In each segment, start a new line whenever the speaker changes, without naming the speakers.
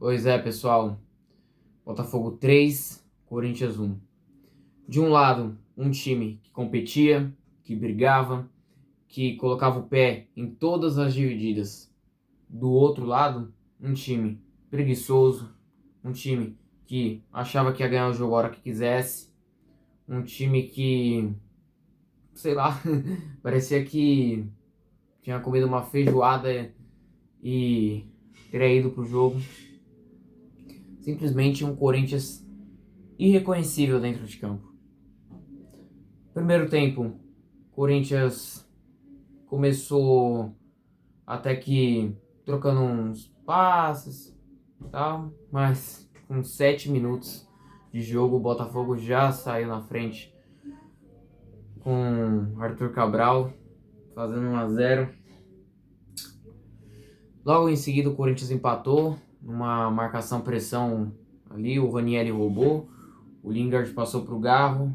Pois é, pessoal. Botafogo 3, Corinthians 1. De um lado, um time que competia, que brigava, que colocava o pé em todas as divididas. Do outro lado, um time preguiçoso, um time que achava que ia ganhar o jogo a hora que quisesse, um time que, sei lá, parecia que tinha comido uma feijoada e teria ido pro jogo. Simplesmente um Corinthians irreconhecível dentro de campo. Primeiro tempo, Corinthians começou até que trocando uns passes e tal, mas com 7 minutos de jogo o Botafogo já saiu na frente com Arthur Cabral fazendo 1-0. Logo em seguida o Corinthians empatou numa marcação-pressão ali, o Ranieri roubou, o Lingard passou para o Garro,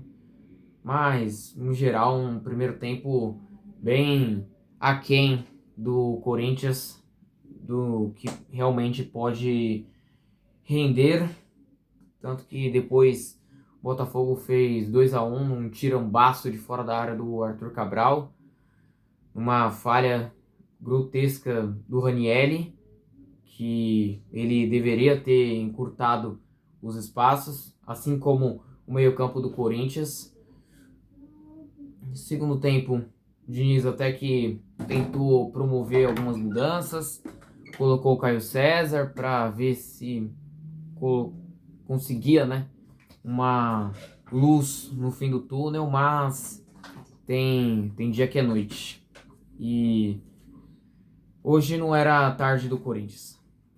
mas no geral um primeiro tempo bem aquém do Corinthians, do que realmente pode render, tanto que depois o Botafogo fez 2-1 num tirambaço de fora da área do Arthur Cabral, uma falha grotesca do Ranieri, que ele deveria ter encurtado os espaços, assim como o meio-campo do Corinthians. No segundo tempo, o Diniz até que tentou promover algumas mudanças, colocou o Caio César para ver se conseguia, né, uma luz no fim do túnel, mas tem dia que é noite. E hoje não era a tarde do Corinthians.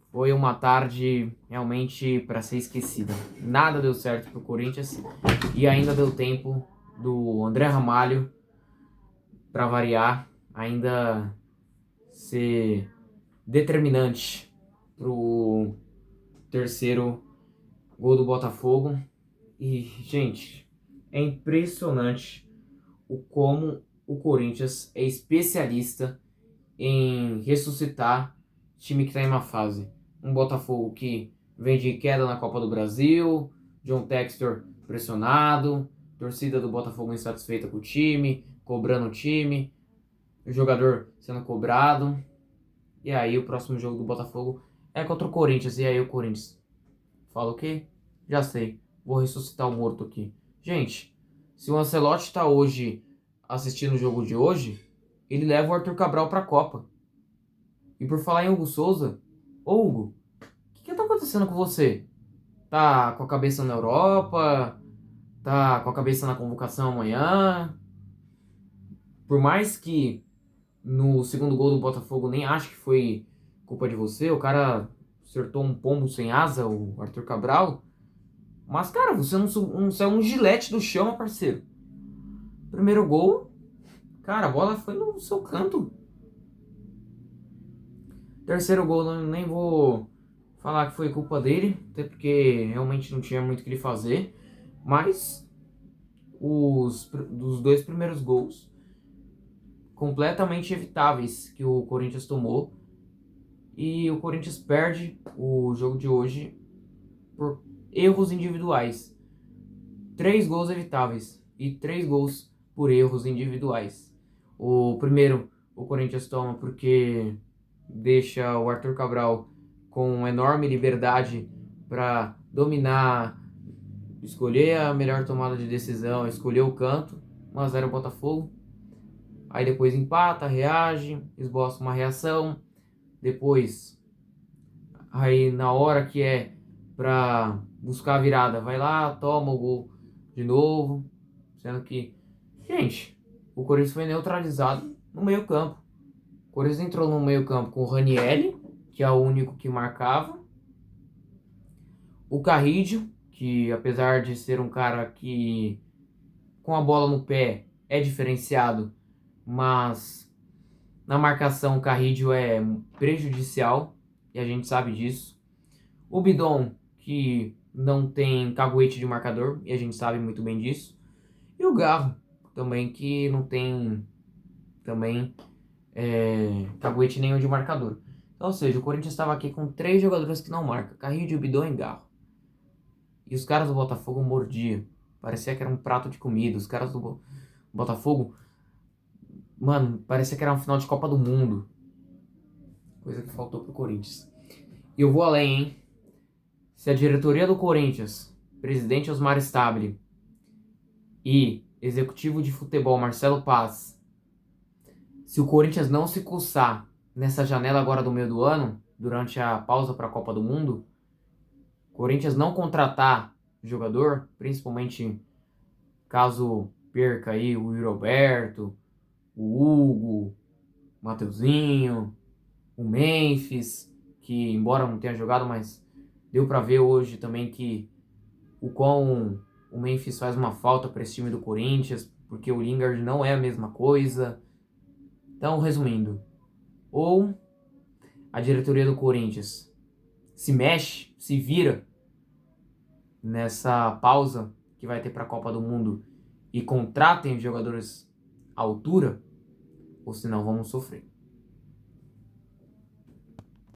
Foi uma tarde realmente para ser esquecida. Nada deu certo pro Corinthians e ainda deu tempo do André Ramalho, para variar, ainda ser determinante pro terceiro gol do Botafogo. E, gente, é impressionante o como o Corinthians é especialista em ressuscitar time que está em uma fase. Um Botafogo que vem de queda na Copa do Brasil, John Textor pressionado, torcida do Botafogo insatisfeita com o time, cobrando o time, o jogador sendo cobrado. E aí o próximo jogo do Botafogo é contra o Corinthians. E aí o Corinthians fala o quê? Já sei, vou ressuscitar o morto aqui. Gente, se o Ancelotti tá hoje assistindo o jogo de hoje, ele leva o Arthur Cabral pra Copa. E por falar em Hugo Souza, ô Hugo, o que tá acontecendo com você? Tá com a cabeça na Europa? Tá com a cabeça na convocação amanhã? Por mais que no segundo gol do Botafogo nem acho que foi culpa de você, o cara acertou um pombo sem asa, o Arthur Cabral. Mas, cara, você não saiu um gilete do chão, meu parceiro. Primeiro gol, cara, a bola foi no seu canto. Terceiro gol, nem vou falar que foi culpa dele, até porque realmente não tinha muito o que ele fazer. Mas dos dois primeiros gols, completamente evitáveis que o Corinthians tomou. E o Corinthians perde o jogo de hoje por erros individuais. 3 gols evitáveis e 3 gols por erros individuais. O primeiro, o Corinthians toma porque deixa o Arthur Cabral com enorme liberdade para dominar, escolher a melhor tomada de decisão, escolher o canto. 1-0 Botafogo. Aí depois empata, reage, esboça uma reação. Depois, aí na hora que é pra buscar a virada, vai lá, toma o gol de novo. Sendo que, gente, o Corinthians foi neutralizado no meio-campo. O Corinthians entrou no meio-campo com o Ranieri, que é o único que marcava. O Carrídio, que apesar de ser um cara que com a bola no pé é diferenciado, mas na marcação o Carrídio é prejudicial e a gente sabe disso. O Bidon, que não tem caguete de marcador e a gente sabe muito bem disso. E o Garro, também, que não tem também caguete nenhum de marcador. Então, ou seja, o Corinthians estava aqui com 3 jogadores que não marcam: Carrillo, Bidon e Garro. E os caras do Botafogo mordiam. Parecia que era um prato de comida. Os caras do Botafogo, mano, parecia que era uma final de Copa do Mundo. Coisa que faltou pro Corinthians. E eu vou além, hein? Se a diretoria do Corinthians, presidente Osmar Stabile e executivo de futebol Marcelo Paz, se o Corinthians não se coçar nessa janela agora do meio do ano, durante a pausa para a Copa do Mundo, o Corinthians não contratar jogador, principalmente caso perca aí o Yuri Alberto, o Hugo, o Mateuzinho, o Memphis, que embora não tenha jogado, mas deu para ver hoje também que o quão o Memphis faz uma falta para esse time do Corinthians, porque o Lingard não é a mesma coisa. Então, resumindo, ou a diretoria do Corinthians se mexe, se vira nessa pausa que vai ter para a Copa do Mundo e contratem jogadores à altura, ou senão vamos sofrer.